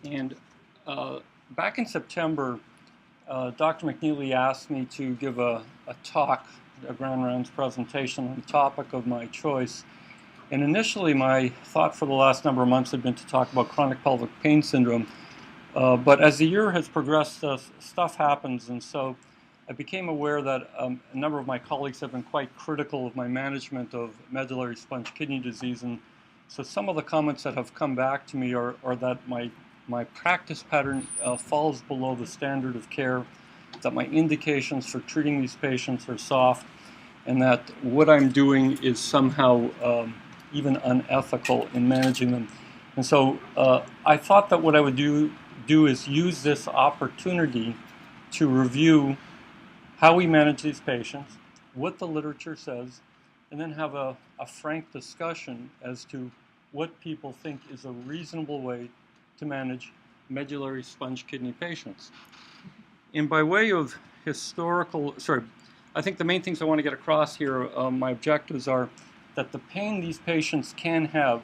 And back in September, Dr. McNeely asked me to give a talk, a Grand Rounds presentation on the topic of my choice. And initially, my thought for the last number of months had been to talk about chronic pelvic pain syndrome. But as the year has progressed, stuff happens, and so I became aware that a number of my colleagues have been quite critical of my management of medullary sponge kidney disease. And so some of the comments that have come back to me are that my practice pattern falls below the standard of care, that my indications for treating these patients are soft, and that what I'm doing is somehow even unethical in managing them. And so I thought that what I would do is use this opportunity to review how we manage these patients, what the literature says, and then have a frank discussion as to what people think is a reasonable way to manage medullary sponge kidney patients. And by way of I think the main things I want to get across here, my objectives are that the pain these patients can have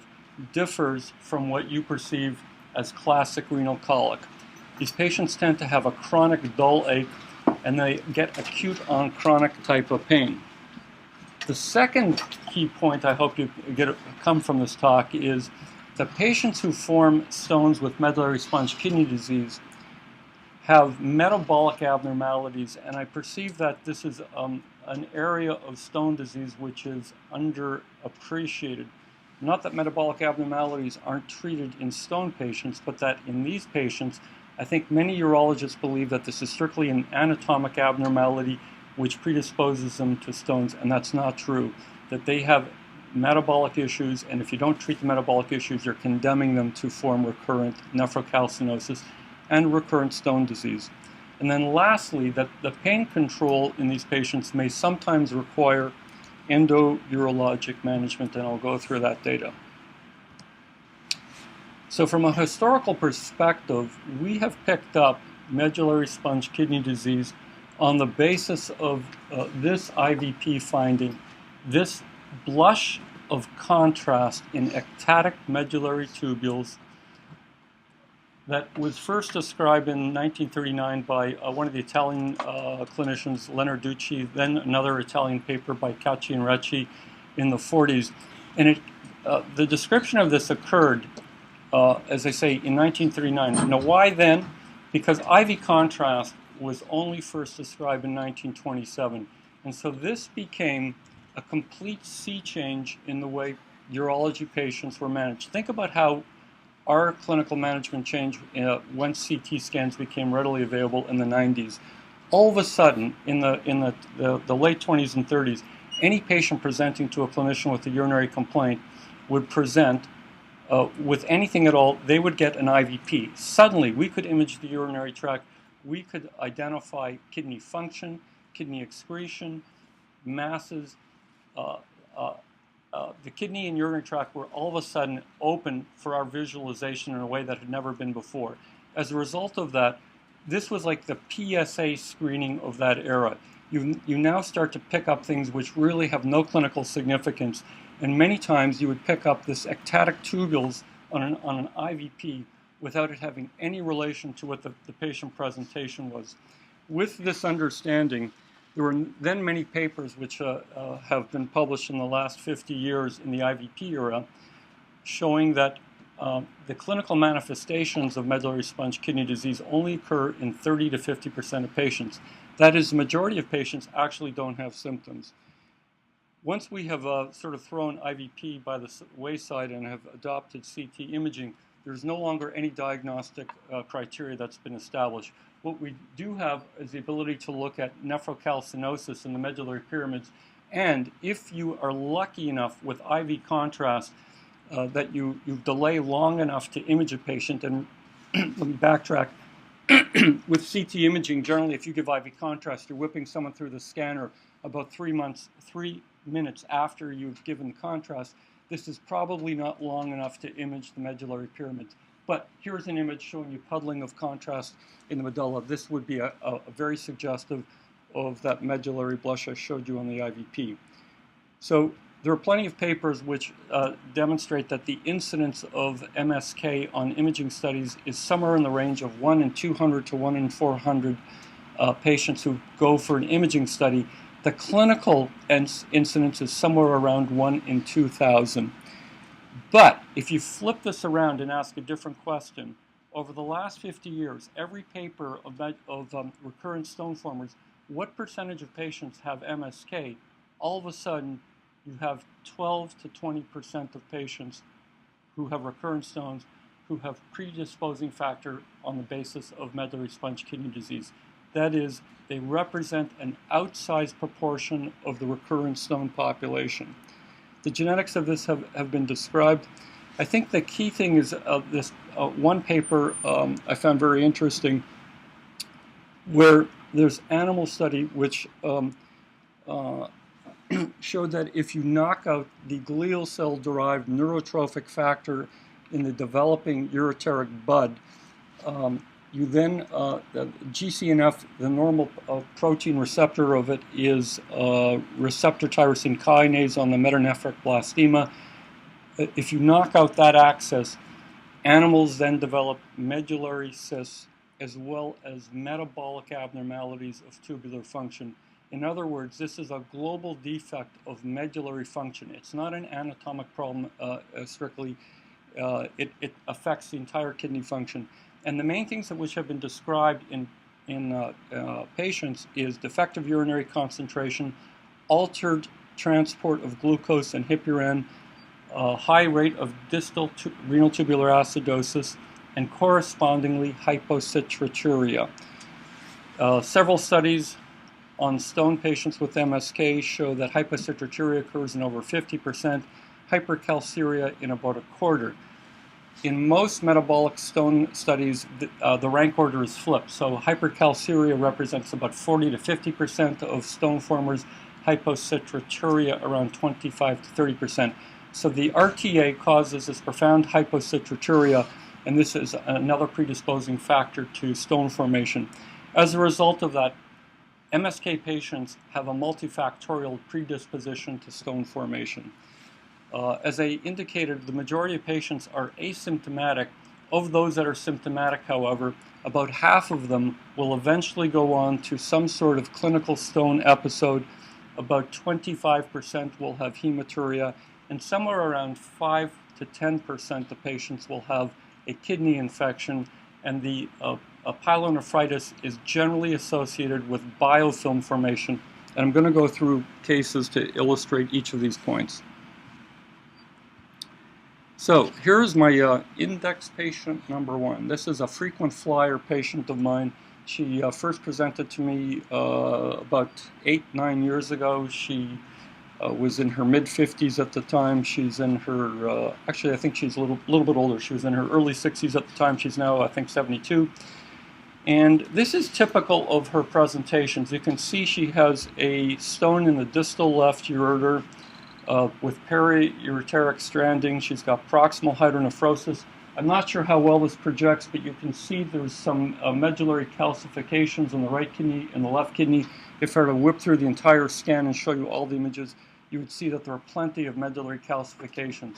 differs from what you perceive as classic renal colic. These patients tend to have a chronic dull ache, and they get acute on chronic type of pain. The second key point I hope you come from this talk is that patients who form stones with medullary sponge kidney disease have metabolic abnormalities, and I perceive that this is an area of stone disease which is underappreciated. Not that metabolic abnormalities aren't treated in stone patients, but that in these patients, I think many urologists believe that this is strictly an anatomic abnormality which predisposes them to stones, and that's not true. That they have metabolic issues, and if you don't treat the metabolic issues, you're condemning them to form recurrent nephrocalcinosis and recurrent stone disease. And then lastly, that the pain control in these patients may sometimes require endourologic management, and I'll go through that data. So from a historical perspective, we have picked up medullary sponge kidney disease on the basis of this IVP finding, this blush of contrast in ectatic medullary tubules that was first described in 1939 by one of the Italian clinicians, Lenarducci, then another Italian paper by Cacci and Recci in the 40s. And the description of this occurred, as I say, in 1939. Now, why then? Because IV contrast was only first described in 1927. And so this became a complete sea change in the way urology patients were managed. Think about how our clinical management changed once CT scans became readily available in the 90s. All of a sudden, in the late 20s and 30s, any patient presenting to a clinician with a urinary complaint would present with anything at all. They would get an IVP. Suddenly, we could image the urinary tract. We could identify kidney function, kidney excretion, masses. The kidney and urinary tract were all of a sudden open for our visualization in a way that had never been before. As a result of that, this was like the PSA screening of that era. You now start to pick up things which really have no clinical significance, and many times you would pick up this ectatic tubules on an IVP without it having any relation to what the patient presentation was. With this understanding, there were then many papers which have been published in the last 50 years in the IVP era showing that the clinical manifestations of medullary sponge kidney disease only occur in 30 to 50% of patients. That is, the majority of patients actually don't have symptoms. Once we have sort of thrown IVP by the wayside and have adopted CT imaging, there's no longer any diagnostic criteria that's been established. What we do have is the ability to look at nephrocalcinosis in the medullary pyramids, and if you are lucky enough with IV contrast that you delay long enough to image a patient, and let me backtrack, with CT imaging, generally if you give IV contrast, you're whipping someone through the scanner about 3 minutes after you've given contrast. This is probably not long enough to image the medullary pyramids. But here's an image showing you puddling of contrast in the medulla. This would be a very suggestive of that medullary blush I showed you on the IVP. So there are plenty of papers which demonstrate that the incidence of MSK on imaging studies is somewhere in the range of 1 in 200 to 1 in 400 patients who go for an imaging study. The clinical incidence is somewhere around 1 in 2,000. But if you flip this around and ask a different question, over the last 50 years, every paper of recurrent stone formers, what percentage of patients have MSK? All of a sudden, you have 12 to 20% of patients who have recurrent stones who have predisposing factor on the basis of medullary sponge kidney disease. That is, they represent an outsized proportion of the recurrent stone population. The genetics of this have been described. I think the key thing is this one paper I found very interesting, where there's animal study which showed that if you knock out the glial cell-derived neurotrophic factor in the developing ureteric bud, you then, GCNF, the normal protein receptor of it is receptor tyrosine kinase on the metanephric blastema. If you knock out that axis, animals then develop medullary cysts as well as metabolic abnormalities of tubular function. In other words, this is a global defect of medullary function. It's not an anatomic problem strictly. It affects the entire kidney function. And the main things which have been described in patients is defective urinary concentration, altered transport of glucose and hippurine, high rate of distal renal tubular acidosis, and correspondingly hypocitraturia. Several studies on stone patients with MSK show that hypocitraturia occurs in over 50%, hypercalciuria in about a quarter. In most metabolic stone studies, the rank order is flipped. So hypercalciuria represents about 40 to 50% of stone formers, hypocitraturia around 25 to 30%. So the RTA causes this profound hypocitraturia, and this is another predisposing factor to stone formation. As a result of that, MSK patients have a multifactorial predisposition to stone formation. As I indicated, the majority of patients are asymptomatic. Of those that are symptomatic, however, about half of them will eventually go on to some sort of clinical stone episode. About 25% will have hematuria, and somewhere around 5 to 10% of patients will have a kidney infection, and the pyelonephritis is generally associated with biofilm formation. And I'm going to go through cases to illustrate each of these points. So here's my index patient number 1. This is a frequent flyer patient of mine. She first presented to me about 8-9 years ago. She was in her mid-50s at the time. She's in her, actually I think she's a little bit older. She was in her early 60s at the time. She's now, I think, 72. And this is typical of her presentations. You can see she has a stone in the distal left ureter with periureteric stranding. She's got proximal hydronephrosis. I'm not sure how well this projects, but you can see there's some medullary calcifications in the right kidney and the left kidney. If I were to whip through the entire scan and show you all the images, you would see that there are plenty of medullary calcifications.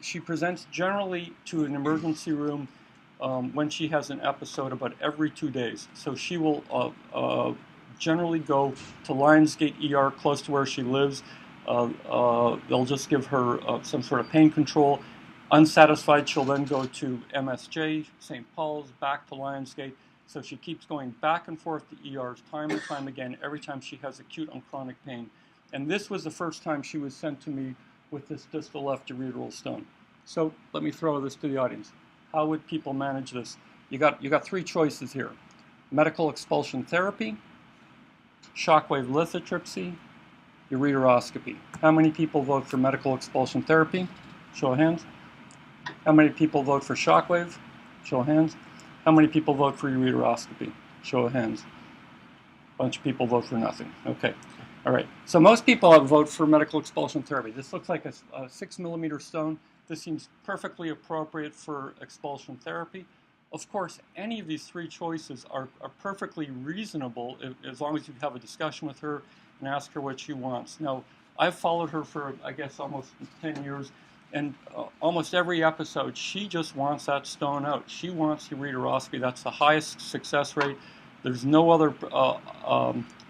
She presents generally to an emergency room when she has an episode about every 2 days. So she will generally go to Lionsgate ER close to where she lives. They'll just give her some sort of pain control. Unsatisfied, she'll then go to MSJ, St. Paul's, back to Lionsgate. So she keeps going back and forth to ERs time and time again every time she has acute and chronic pain. And this was the first time she was sent to me with this distal left ureteral stone. So let me throw this to the audience. How would people manage this? You got 3 choices here: medical expulsion therapy, shockwave lithotripsy, ureteroscopy. How many people vote for medical expulsion therapy? Show of hands. How many people vote for shockwave? Show of hands. How many people vote for ureteroscopy? Show of hands. A bunch of people vote for nothing. Okay. All right. So most people vote for medical expulsion therapy. This looks like a 6mm stone. This seems perfectly appropriate for expulsion therapy. Of course, any of these 3 choices are perfectly reasonable as long as you have a discussion with her and ask her what she wants. Now, I've followed her for, I guess, almost 10 years, and almost every episode, she just wants that stone out. She wants ureteroscopy. That's the highest success rate. There's no other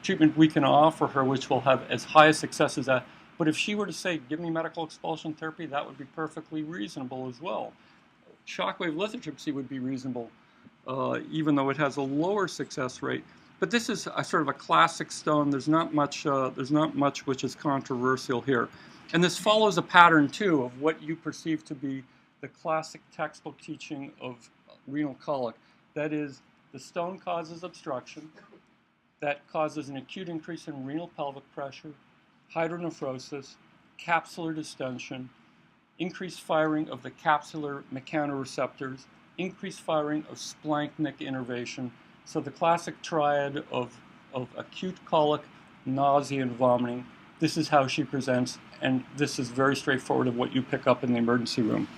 treatment we can offer her which will have as high a success as that. But if she were to say, give me medical expulsion therapy, that would be perfectly reasonable as well. Shockwave lithotripsy would be reasonable, even though it has a lower success rate. But this is a sort of a classic stone. There's not much which is controversial here. And this follows a pattern, too, of what you perceive to be the classic textbook teaching of renal colic. That is, the stone causes obstruction. That causes an acute increase in renal pelvic pressure, hydronephrosis, capsular distension, increased firing of the capsular mechanoreceptors, increased firing of splanchnic innervation. So the classic triad of acute colic, nausea, and vomiting. This is how she presents, and this is very straightforward of what you pick up in the emergency room.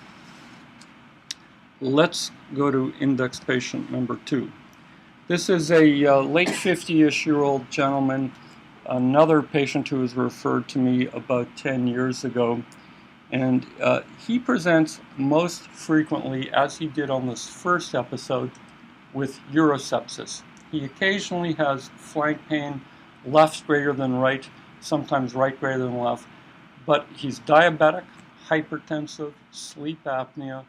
Let's go to index patient number 2. This is a late 50-ish-year-old gentleman, another patient who was referred to me about 10 years ago. And he presents most frequently, as he did on this first episode, with urosepsis. He occasionally has flank pain, left greater than right, sometimes right greater than left, but he's diabetic, hypertensive, sleep apnea.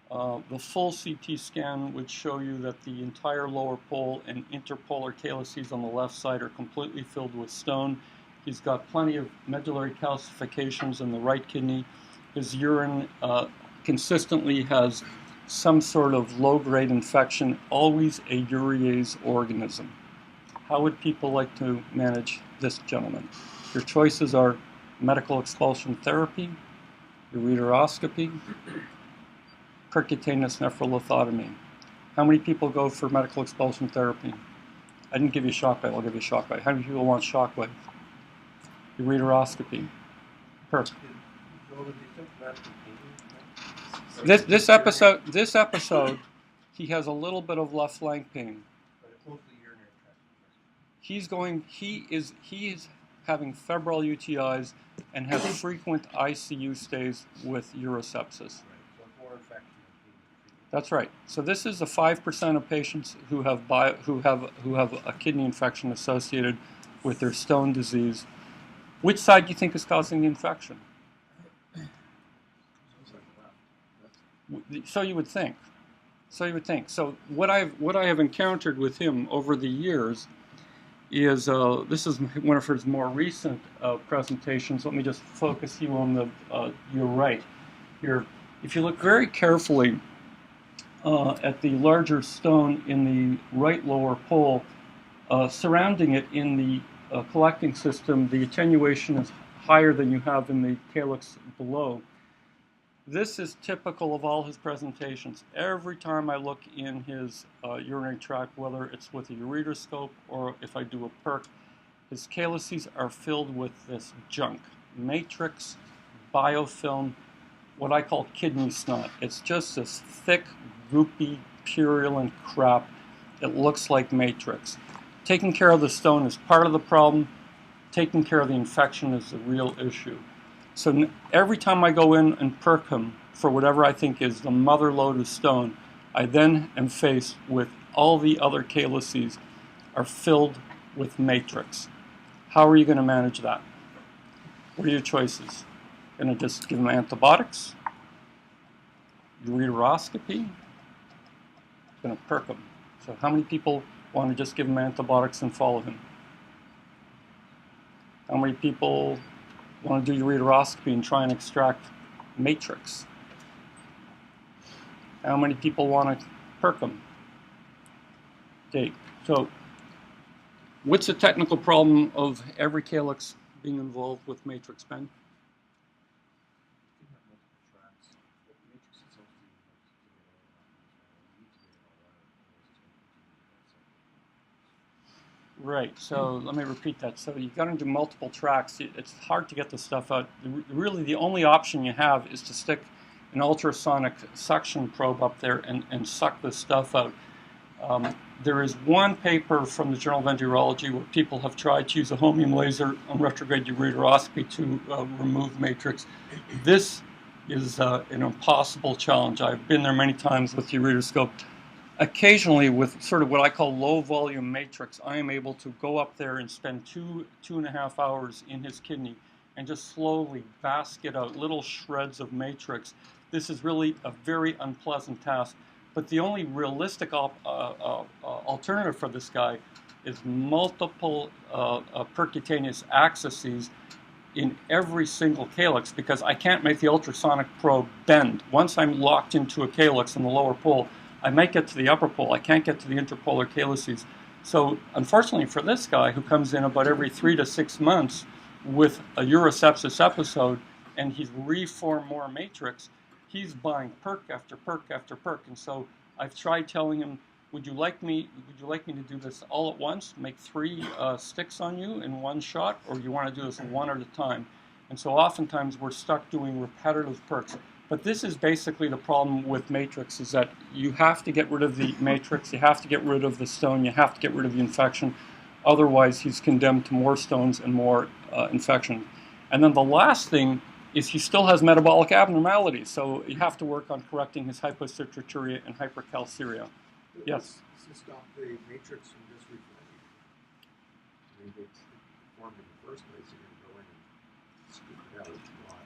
The full CT scan would show you that the entire lower pole and interpolar calyces on the left side are completely filled with stone. He's got plenty of medullary calcifications in the right kidney. His urine consistently has some sort of low-grade infection, always a urease organism. How would people like to manage this gentleman? Your choices are medical expulsion therapy, ureteroscopy, percutaneous nephrolithotomy. How many people go for medical expulsion therapy? I didn't give you shockwave, I'll give you shockwave. How many people want shockwave? Ureteroscopy. Perc. This episode, he has a little bit of left flank pain. He is having febrile UTIs and has frequent ICU stays with urosepsis. That's right. So this is the 5% of patients who have a kidney infection associated with their stone disease. Which side do you think is causing the infection? So you would think. So what I have encountered with him over the years is this is one of his more recent presentations. Let me just focus you on your right here. If you look very carefully at the larger stone in the right lower pole, surrounding it in the collecting system, the attenuation is higher than you have in the calyx below. This is typical of all his presentations. Every time I look in his urinary tract, whether it's with a ureteroscope or if I do a perc, his calyces are filled with this junk, matrix, biofilm, what I call kidney snot. It's just this thick, goopy, purulent crap. It looks like matrix. Taking care of the stone is part of the problem. Taking care of the infection is the real issue. So every time I go in and perk him for whatever I think is the mother lode of stone, I then am faced with all the other calyces are filled with matrix. How are you going to manage that? What are your choices? Going to just give him antibiotics? Ureteroscopy? Going to perk him. So how many people want to just give him antibiotics and follow him? How many people want to do ureteroscopy and try and extract matrix? How many people want to perk them? Okay, so what's the technical problem of every calyx being involved with matrix, Ben? Right, so let me repeat that. So you've got to do multiple tracks. It's hard to get the stuff out. Really, the only option you have is to stick an ultrasonic suction probe up there and suck the stuff out. There is one paper from the Journal of Endourology where people have tried to use a holmium laser on retrograde ureteroscopy to remove matrix. This is an impossible challenge. I've been there many times with the ureteroscope. Occasionally, with sort of what I call low volume matrix, I am able to go up there and spend 2.5 hours in his kidney and just slowly basket out little shreds of matrix. This is really a very unpleasant task. But the only realistic alternative for this guy is multiple percutaneous accesses in every single calyx, because I can't make the ultrasonic probe bend. Once I'm locked into a calyx in the lower pole, I might get to the upper pole. I can't get to the interpolar calyces. So unfortunately for this guy, who comes in about every 3 to 6 months with a urosepsis episode and he's reformed more matrix, he's buying perk after perk after perk. And so I've tried telling him, would you like me to do this all at once, make 3 sticks on you in one shot, or you want to do this one at a time? And so oftentimes we're stuck doing repetitive perks. But this is basically the problem with matrix, is that you have to get rid of the matrix, you have to get rid of the stone, you have to get rid of the infection. Otherwise, he's condemned to more stones and more infection. And then the last thing is he still has metabolic abnormalities, so you have to work on correcting his hypocitraturia and hypercalciuria. Yes? To stop the matrix from just reforming. I mean, it's formed in the first place, you're going to go in and scoop it out a lot.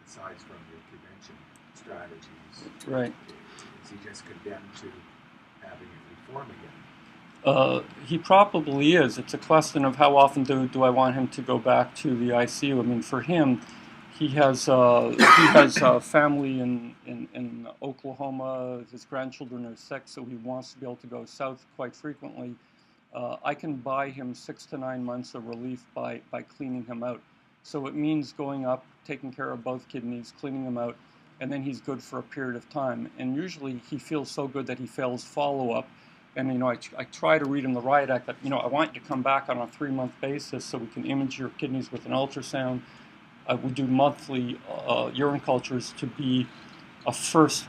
Aside from your prevention strategies, right? Is he just condemned to having it reform again? He probably is. It's a question of how often do I want him to go back to the ICU. I mean, for him, he has family in Oklahoma. His grandchildren are sick, so he wants to be able to go south quite frequently. I can buy him 6 to 9 months of relief by cleaning him out. So it means going up, taking care of both kidneys, cleaning them out, and then he's good for a period of time. And usually he feels so good that he fails follow-up. And, you know, I try to read him the riot act that, you know, I want you to come back on a 3-month basis so we can image your kidneys with an ultrasound. We do monthly urine cultures to be a first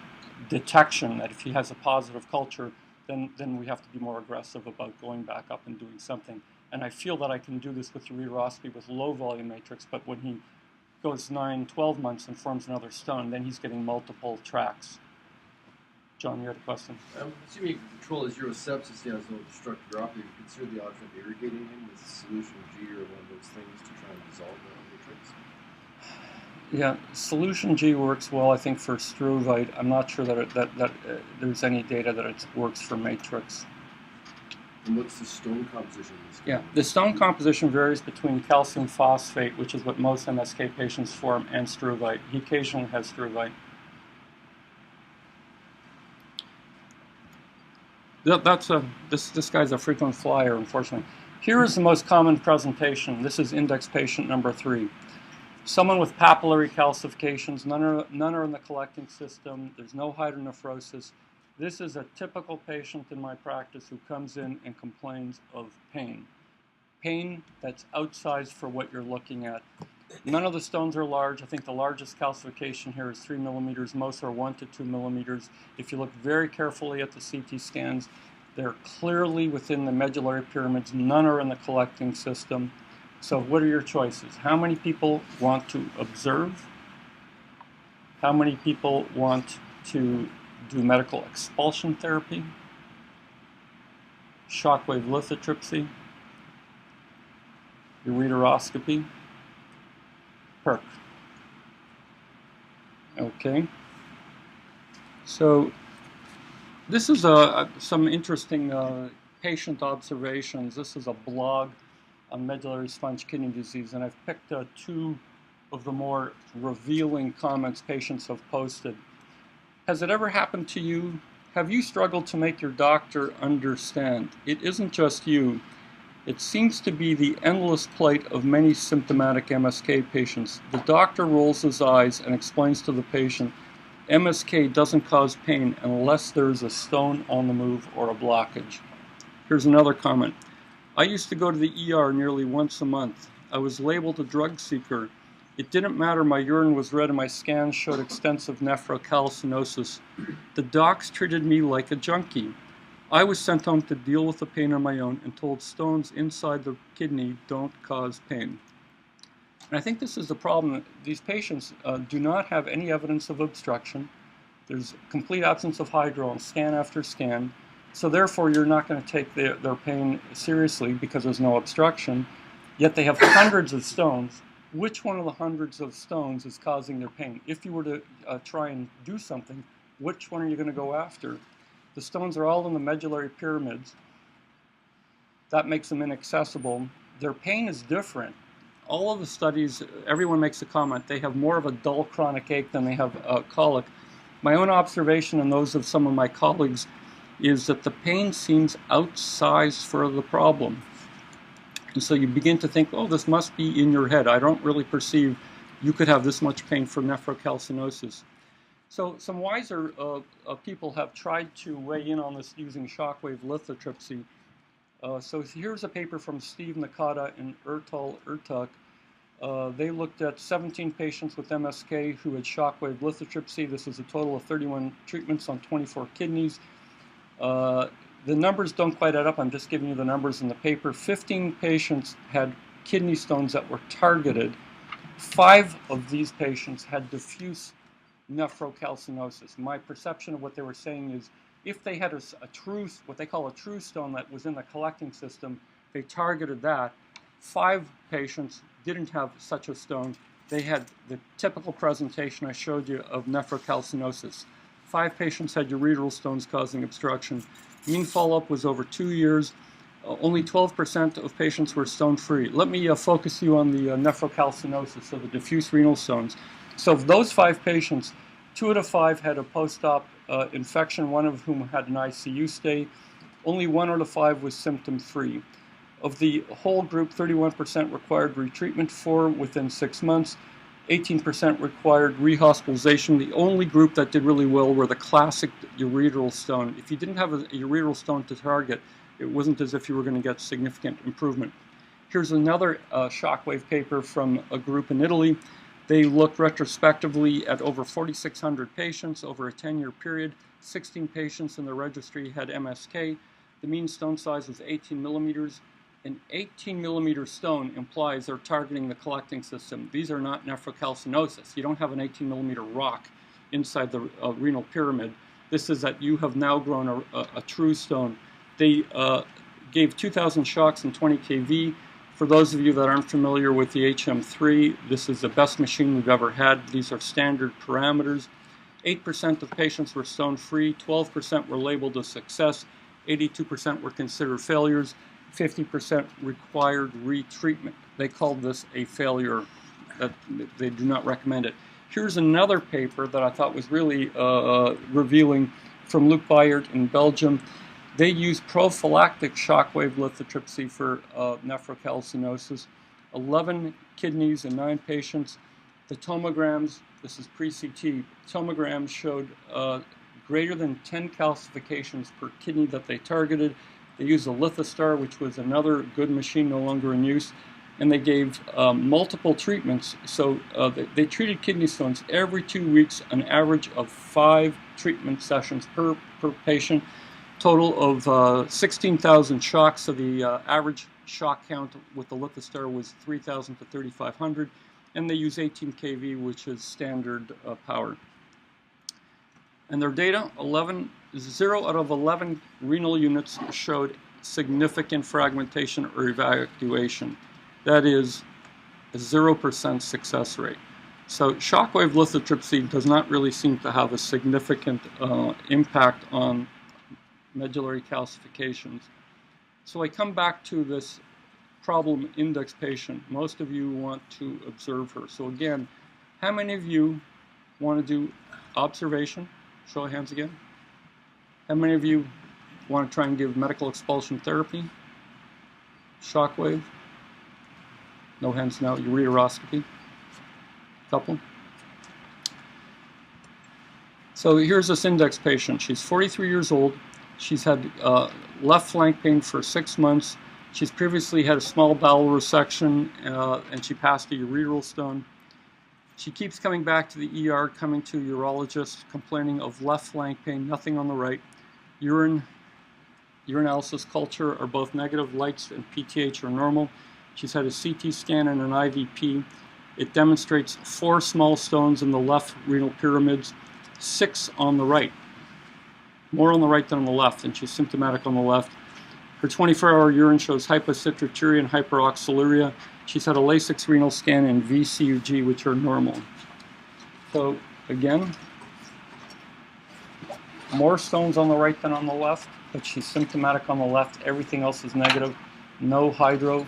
detection that if he has a positive culture, then we have to be more aggressive about going back up and doing something. And I feel that I can do this with ureteroscopy with low volume matrix, but when he goes 9, 12 months and forms another stone, then he's getting multiple tracks. John, you had a question? Assuming you can control his urosepsis, he has no destructive neuropathy, you consider the option of irrigating him with solution G or one of those things to try and dissolve the matrix? Yeah, solution G works well, I think, for struvite. I'm not sure that there's any data that it works for matrix. And what's the stone composition in this case? Yeah, the stone composition varies between calcium phosphate, which is what most MSK patients form, and struvite. He occasionally has struvite. This guy's a frequent flyer, unfortunately. Here is the most common presentation. This is index patient number 3. Someone with papillary calcifications, none are in the collecting system, there's no hydronephrosis. This is a typical patient in my practice who comes in and complains of pain. Pain that's outsized for what you're looking at. None of the stones are large. I think the largest calcification here is 3 millimeters. Most are 1 to 2 millimeters. If you look very carefully at the CT scans, they're clearly within the medullary pyramids. None are in the collecting system. So what are your choices? How many people want to observe? How many people want to do medical expulsion therapy? Shockwave lithotripsy? Ureteroscopy? Perk. Okay. So this is some interesting patient observations. This is a blog on medullary sponge kidney disease, and I've picked 2 of the more revealing comments patients have posted. Has it ever happened to you? Have you struggled to make your doctor understand? It isn't just you. It seems to be the endless plight of many symptomatic MSK patients. The doctor rolls his eyes and explains to the patient, MSK doesn't cause pain unless there's a stone on the move or a blockage. Here's another comment. I used to go to the ER nearly once a month. I was labeled a drug seeker. It didn't matter, my urine was red and my scans showed extensive nephrocalcinosis. The docs treated me like a junkie. I was sent home to deal with the pain on my own and told stones inside the kidney don't cause pain. And I think this is the problem. These patients do not have any evidence of obstruction. There's complete absence of hydro on scan after scan. So therefore, you're not going to take their pain seriously because there's no obstruction. Yet they have hundreds of stones. Which one of the hundreds of stones is causing their pain? If you were to try and do something, which one are you going to go after? The stones are all in the medullary pyramids. That makes them inaccessible. Their pain is different. All of the studies, everyone makes a comment, they have more of a dull chronic ache than they have colic. My own observation and those of some of my colleagues is that the pain seems outsized for the problem. And so you begin to think, oh, this must be in your head. I don't really perceive you could have this much pain from nephrocalcinosis. So some wiser people have tried to weigh in on this using shockwave lithotripsy. So here's a paper from Steve Nakata and Ertal Ertak. They looked at 17 patients with MSK who had shockwave lithotripsy. This was a total of 31 treatments on 24 kidneys. The numbers don't quite add up. I'm just giving you the numbers in the paper. 15 patients had kidney stones that were targeted. 5 of these patients had diffuse nephrocalcinosis. My perception of what they were saying is if they had a true, what they call a true stone that was in the collecting system, they targeted that. 5 patients didn't have such a stone. They had the typical presentation I showed you of nephrocalcinosis. 5 patients had ureteral stones causing obstruction. Mean follow-up was over 2 years. Only 12% of patients were stone-free. Let me focus you on the nephrocalcinosis, so the diffuse renal stones. So of those 5 patients, 2 out of 5 had a post-op infection, 1 of whom had an ICU stay. Only 1 out of 5 was symptom-free. Of the whole group, 31% required retreatment within 6 months. 18% required rehospitalization. The only group that did really well were the classic ureteral stone. If you didn't have a ureteral stone to target, it wasn't as if you were going to get significant improvement. Here's another shockwave paper from a group in Italy. They looked retrospectively at over 4,600 patients over a 10-year period. 16 patients in the registry had MSK. The mean stone size was 18 millimeters. An 18-millimeter stone implies they're targeting the collecting system. These are not nephrocalcinosis. You don't have an 18-millimeter rock inside the renal pyramid. This is that you have now grown a true stone. They gave 2,000 shocks and 20 kV. For those of you that aren't familiar with the HM3, this is the best machine we've ever had. These are standard parameters. 8% of patients were stone-free. 12% were labeled a success. 82% were considered failures. 50% required retreatment. They called this a failure. They do not recommend it. Here's another paper that I thought was really revealing from Luc Bayert in Belgium. They used prophylactic shockwave lithotripsy for nephrocalcinosis. 11 kidneys in 9 patients. The tomograms, this is pre-CT, tomograms showed greater than 10 calcifications per kidney that they targeted. They used a Lithostar, which was another good machine no longer in use, and they gave multiple treatments. So they treated kidney stones every 2 weeks, an average of 5 treatment sessions per patient, total of 16,000 shocks. So the average shock count with the Lithostar was 3,000 to 3,500, and they use 18 kV, which is standard power. And their data, 0 out of 11 renal units showed significant fragmentation or evacuation. That is a 0% success rate. So shockwave lithotripsy does not really seem to have a significant impact on medullary calcifications. So I come back to this problem index patient. Most of you want to observe her. So again, how many of you want to do observation? Show of hands again. How many of you want to try and give medical expulsion therapy? Shockwave? No hands now. Ureteroscopy? Couple? So here's this index patient. She's 43 years old. She's had left flank pain for 6 months. She's previously had a small bowel resection and she passed a ureteral stone. She keeps coming back to the ER, coming to urologist, complaining of left flank pain, nothing on the right. Urinalysis culture are both negative, lights and PTH are normal. She's had a CT scan and an IVP. It demonstrates 4 small stones in the left renal pyramids, 6 on the right. More on the right than on the left, and she's symptomatic on the left. Her 24-hour urine shows hypocitraturia and hyperoxaluria. She's had a Lasix renal scan and VCUG, which are normal. So again, more stones on the right than on the left, but she's symptomatic on the left. Everything else is negative. No hydro.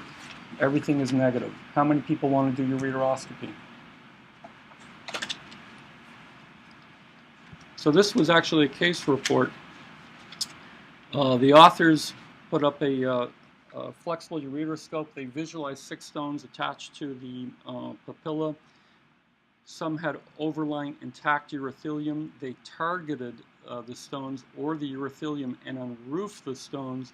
Everything is negative. How many people want to do ureteroscopy? So this was actually a case report. The authors put up a flexible ureteroscope. They visualized 6 stones attached to the papilla. Some had overlying intact urothelium. They targeted the stones or the urothelium and unroofed the stones.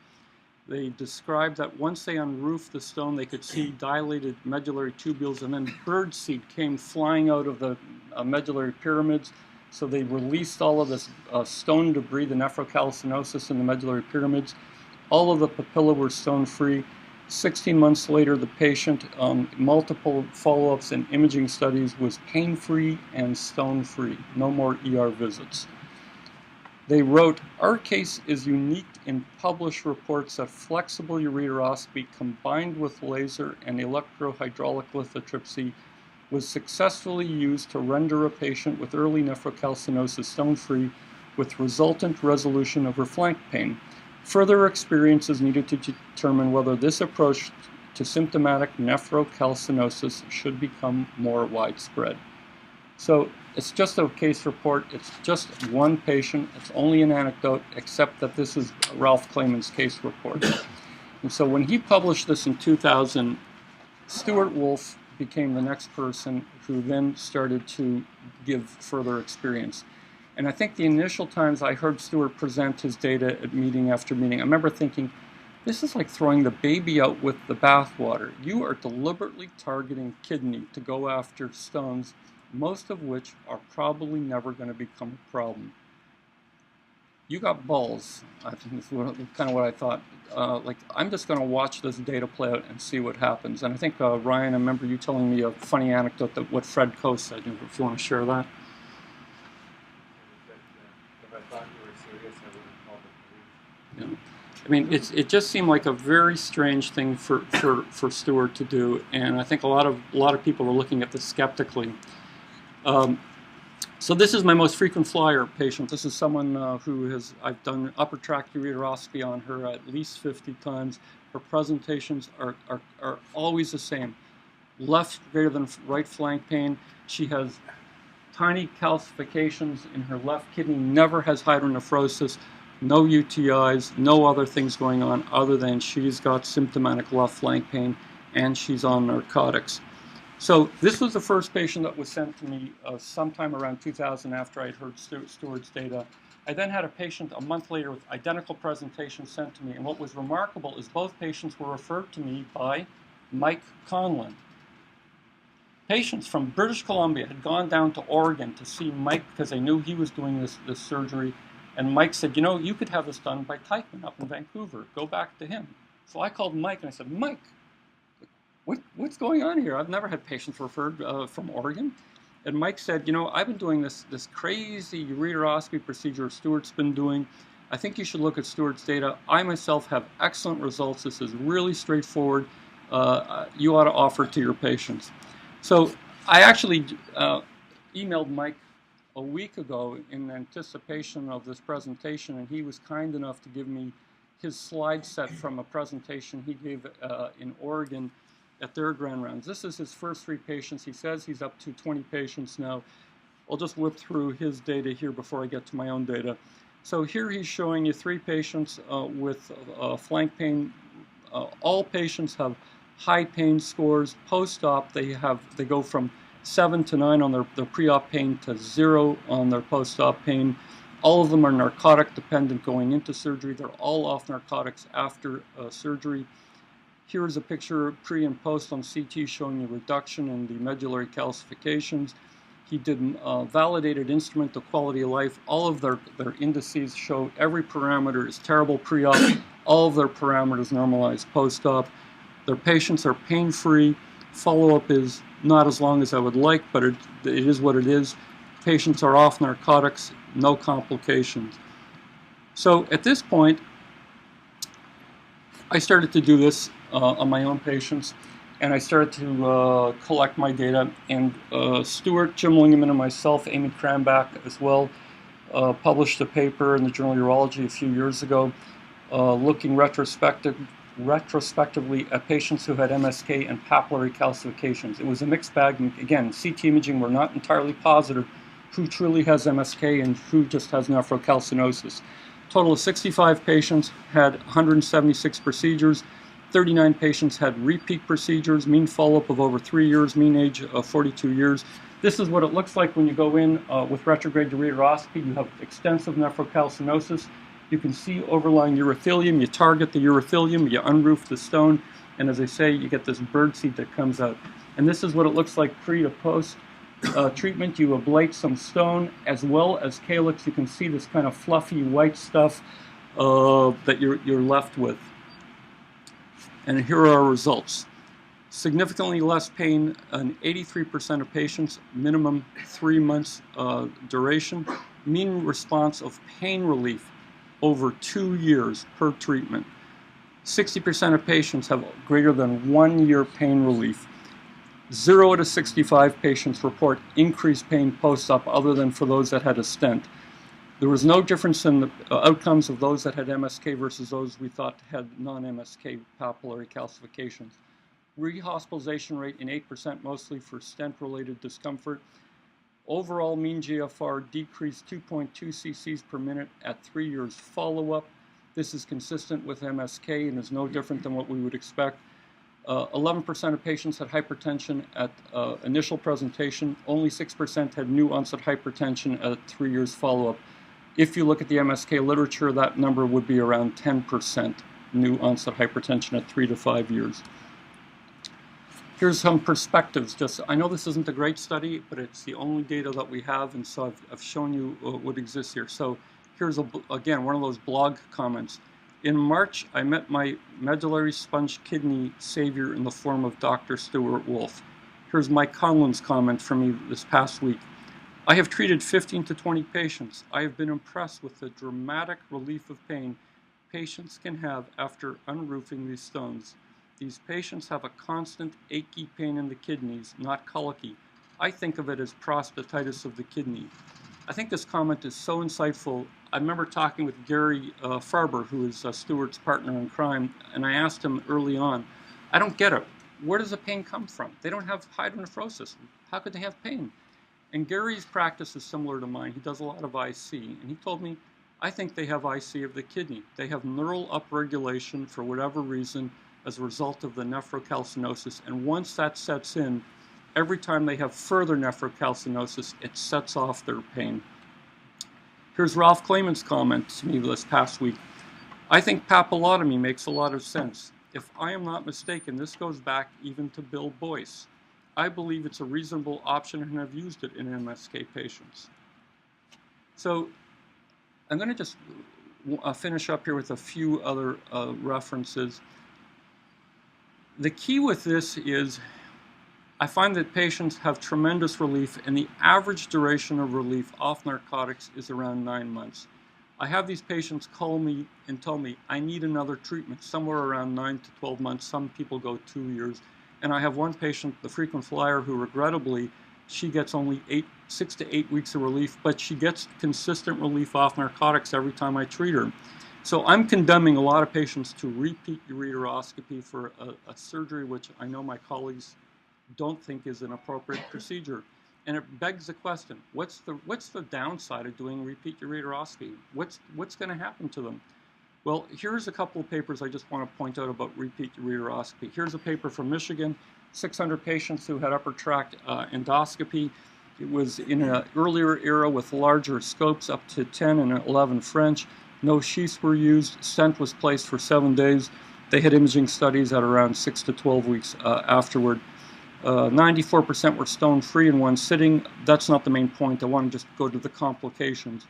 They described that once they unroofed the stone, they could see dilated medullary tubules, and then birdseed came flying out of the medullary pyramids. So they released all of this stone debris, the nephrocalcinosis in the medullary pyramids. All of the papilla were stone-free. 16 months later, the patient, multiple follow-ups and imaging studies, was pain-free and stone-free. No more ER visits. They wrote, "Our case is unique in published reports that flexible ureteroscopy combined with laser and electrohydraulic lithotripsy was successfully used to render a patient with early nephrocalcinosis stone-free with resultant resolution of her flank pain. Further experience is needed to determine whether this approach to symptomatic nephrocalcinosis should become more widespread." So it's just a case report. It's just one patient. It's only an anecdote, except that this is Ralph Klayman's case report. And so when he published this in 2000, Stuart Wolf became the next person who then started to give further experience. And I think the initial times I heard Stuart present his data at meeting after meeting, I remember thinking, this is like throwing the baby out with the bathwater. You are deliberately targeting kidney to go after stones, most of which are probably never going to become a problem. You got balls, I think is kind of what I thought. Like, I'm just going to watch this data play out and see what happens. And I think, Ryan, I remember you telling me a funny anecdote that what Fred Coe said, if you want to share that. If I thought you were serious, I would have called the police. Yeah. I mean, it just seemed like a very strange thing for Stuart to do, and I think a lot of people were looking at this skeptically. So this is my most frequent flyer patient. This is someone I've done upper tract ureteroscopy on her at least 50 times. Her presentations are always the same. Left greater than right flank pain. She has tiny calcifications in her left kidney, never has hydronephrosis, no UTIs, no other things going on other than she's got symptomatic left flank pain and she's on narcotics. So this was the first patient that was sent to me sometime around 2000 after I'd heard Stuart's data. I then had a patient a month later with identical presentation sent to me, and what was remarkable is both patients were referred to me by Mike Conlon. Patients from British Columbia had gone down to Oregon to see Mike because they knew he was doing this surgery, and Mike said, you know, you could have this done by Teichmann up in Vancouver. Go back to him. So I called Mike and I said, Mike, what's going on here? I've never had patients referred from Oregon. And Mike said, you know, I've been doing this crazy ureteroscopy procedure Stuart's been doing. I think you should look at Stuart's data. I myself have excellent results. This is really straightforward. You ought to offer it to your patients. So I actually emailed Mike a week ago in anticipation of this presentation, and he was kind enough to give me his slide set from a presentation he gave in Oregon at their grand rounds. This is his first 3 patients. He says he's up to 20 patients now. I'll just whip through his data here before I get to my own data. So here he's showing you 3 patients with flank pain. All patients have high pain scores. Post-op, they go from 7 to 9 on their pre-op pain to 0 on their post-op pain. All of them are narcotic dependent going into surgery. They're all off narcotics after surgery. Here is a picture pre and post on CT showing a reduction in the medullary calcifications. He did validated instrument to quality of life. All of their indices show every parameter is terrible pre-op. All of their parameters normalized post-op. Their patients are pain-free. Follow-up is not as long as I would like, but it is what it is. Patients are off narcotics, no complications. So at this point, I started to do this on my own patients, and I started to collect my data. And Stuart, Jim Lingeman, and myself, Amy Krambach as well, published a paper in the Journal of Urology a few years ago, looking retrospectively at patients who had MSK and papillary calcifications. It was a mixed bag. Again, CT imaging, we're not entirely positive who truly has MSK and who just has nephrocalcinosis. Total of 65 patients had 176 procedures. 39 patients had repeat procedures, mean follow-up of over 3 years, mean age of 42 years. This is what it looks like when you go in with retrograde ureteroscopy. You have extensive nephrocalcinosis. You can see overlying urothelium. You target the urothelium, you unroof the stone, and as I say, you get this birdseed that comes out. And this is what it looks like pre to post treatment. You ablate some stone as well as calyx. You can see this kind of fluffy white stuff that you're left with. And here are our results. Significantly less pain in 83% of patients, minimum 3 months duration. Mean response of pain relief over 2 years per treatment. 60% of patients have greater than 1 year pain relief. 0 out of 65 patients report increased pain post-op other than for those that had a stent. There was no difference in the outcomes of those that had MSK versus those we thought had non-MSK papillary calcifications. Rehospitalization rate in 8%, mostly for stent-related discomfort. Overall mean GFR decreased 2.2 cc's per minute at 3 years follow-up. This is consistent with MSK and is no different than what we would expect. 11% of patients had hypertension at initial presentation. Only 6% had new onset hypertension at 3 years follow-up. If you look at the MSK literature, that number would be around 10% new onset hypertension at 3 to 5 years. Here's some perspectives. I know this isn't a great study, but it's the only data that we have, and so I've shown you what exists here. So here's, again, one of those blog comments. In March, I met my medullary sponge kidney savior in the form of Dr. Stuart Wolf. Here's Mike Conlin's comment from me this past week. I have treated 15 to 20 patients. I have been impressed with the dramatic relief of pain patients can have after unroofing these stones. These patients have a constant achy pain in the kidneys, not colicky. I think of it as prostatitis of the kidney. I think this comment is so insightful. I remember talking with Gary Farber, who is Stuart's partner in crime, and I asked him early on, I don't get it. Where does the pain come from? They don't have hydronephrosis. How could they have pain? And Gary's practice is similar to mine. He does a lot of IC, and he told me, I think they have IC of the kidney. They have neural upregulation for whatever reason as a result of the nephrocalcinosis, and once that sets in, every time they have further nephrocalcinosis, it sets off their pain. Here's Ralph Klayman's comment to me this past week. I think papillotomy makes a lot of sense. If I am not mistaken, this goes back even to Bill Boyce. I believe it's a reasonable option and have used it in MSK patients. So I'm going to just finish up here with a few other references. The key with this is I find that patients have tremendous relief, and the average duration of relief off narcotics is around 9 months. I have these patients call me and tell me I need another treatment somewhere around 9 to 12 months. Some people go 2 years. And I have one patient, the frequent flyer, who regrettably, she gets only 6 to 8 weeks of relief, but she gets consistent relief off narcotics every time I treat her. So I'm condemning a lot of patients to repeat ureteroscopy for a surgery which I know my colleagues don't think is an appropriate procedure. And it begs the question, what's the downside of doing repeat ureteroscopy? What's going to happen to them? Well, here's a couple of papers I just want to point out about repeat ureteroscopy. Here's a paper from Michigan, 600 patients who had upper tract endoscopy. It was in an earlier era with larger scopes, up to 10 and 11 French. No sheaths were used. Stent was placed for 7 days. They had imaging studies at around 6 to 12 weeks afterward. 94% were stone-free in one sitting. That's not the main point. I want to just go to the complications.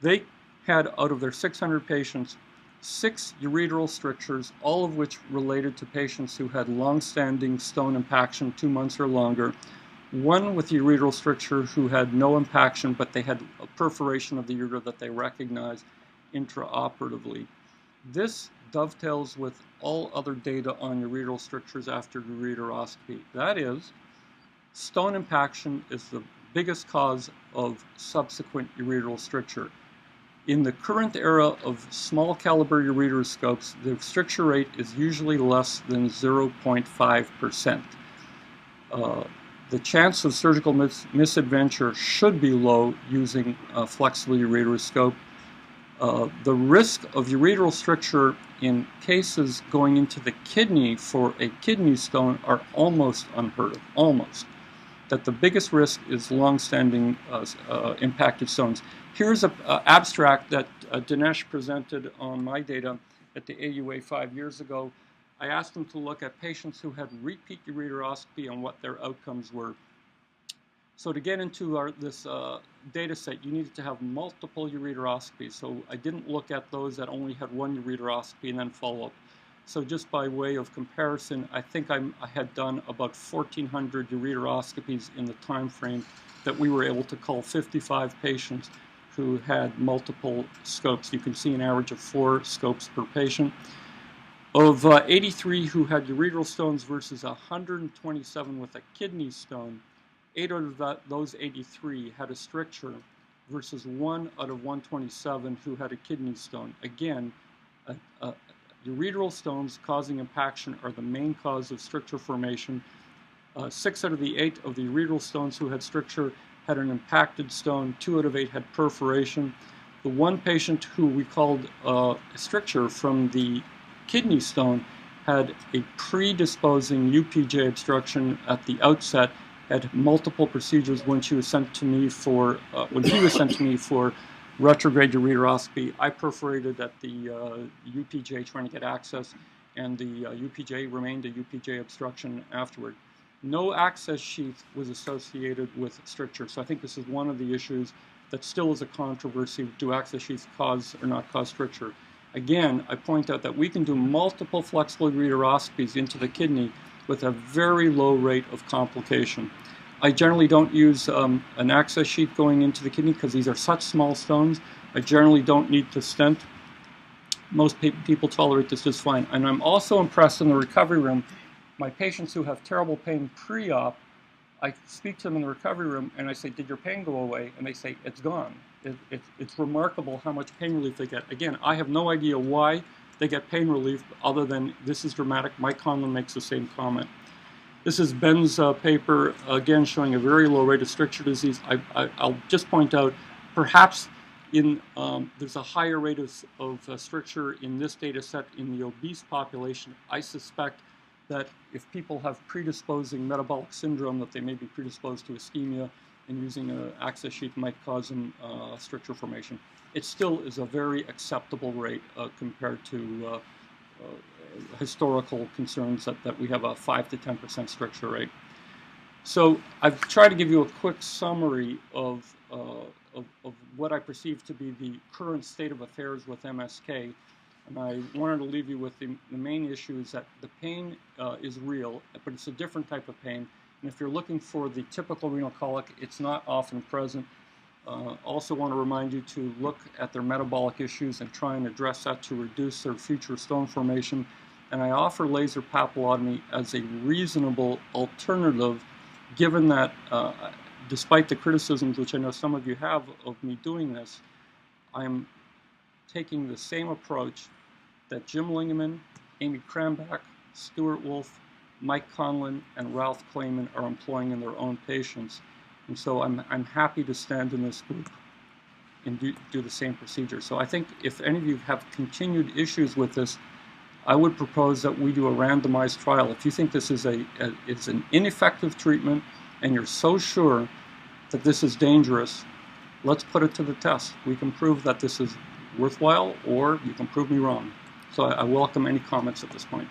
They had, out of their 600 patients, 6 ureteral strictures, all of which related to patients who had long-standing stone impaction, 2 months or longer. 1 with ureteral stricture who had no impaction, but they had a perforation of the ureter that they recognized intraoperatively. This dovetails with all other data on ureteral strictures after ureteroscopy. That is, stone impaction is the biggest cause of subsequent ureteral stricture. In the current era of small caliber ureteroscopes, the stricture rate is usually less than 0.5%. The chance of surgical misadventure should be low using a flexible ureteroscope. The risk of ureteral stricture in cases going into the kidney for a kidney stone are almost unheard of, almost. That the biggest risk is long-standing impacted stones. Here's an abstract that Dinesh presented on my data at the AUA 5 years ago. I asked him to look at patients who had repeat ureteroscopy and what their outcomes were. So to get into this data set, you needed to have multiple ureteroscopies. So I didn't look at those that only had 1 ureteroscopy and then follow up. So just by way of comparison, I think I had done about 1,400 ureteroscopies in the time frame that we were able to cull 55 patients who had multiple scopes. You can see an average of 4 scopes per patient. Of 83 who had ureteral stones versus 127 with a kidney stone, 8 out of those 83 had a stricture versus 1 out of 127 who had a kidney stone. Again, ureteral stones causing impaction are the main cause of stricture formation. 6 out of the 8 of the ureteral stones who had stricture had an impacted stone. 2 out of 8 had perforation. The 1 patient who we called a stricture from the kidney stone had a predisposing UPJ obstruction at the outset, had multiple procedures when she was sent to me for when he was sent to me for retrograde ureteroscopy. I perforated at the UPJ trying to get access, and the UPJ remained a UPJ obstruction afterward. No access sheath was associated with stricture, so I think this is one of the issues that still is a controversy. Do access sheaths cause or not cause stricture? Again, I point out that we can do multiple flexible ureteroscopies into the kidney with a very low rate of complication. I generally don't use an access sheath going into the kidney because these are such small stones. I generally don't need to stent. Most people tolerate this just fine. And I'm also impressed in the recovery room. My patients who have terrible pain pre-op, I speak to them in the recovery room and I say, did your pain go away? And they say, it's gone. It's remarkable how much pain relief they get. Again, I have no idea why they get pain relief other than this is dramatic. Mike Conlon makes the same comment. This is Ben's paper, again showing a very low rate of stricture disease. I'll just point out, perhaps there's a higher rate of stricture in this data set in the obese population. I suspect that if people have predisposing metabolic syndrome, that they may be predisposed to ischemia, and using an access sheath might cause them stricture formation. It still is a very acceptable rate compared to historical concerns that we have a 5 to 10% stricture rate. So I've tried to give you a quick summary of what I perceive to be the current state of affairs with MSK. And I wanted to leave you with the main issue is that the pain is real, but it's a different type of pain. And if you're looking for the typical renal colic, it's not often present. Also want to remind you to look at their metabolic issues and try and address that to reduce their future stone formation. And I offer laser papillotomy as a reasonable alternative, given that despite the criticisms, which I know some of you have of me doing this, I'm taking the same approach that Jim Lingemann, Amy Krambach, Stuart Wolf, Mike Conlon, and Ralph Klayman are employing in their own patients. And so I'm happy to stand in this group and do the same procedure. So I think if any of you have continued issues with this, I would propose that we do a randomized trial. If you think this is it's an ineffective treatment and you're so sure that this is dangerous, let's put it to the test. We can prove that this is worthwhile, or you can prove me wrong. So I welcome any comments at this point.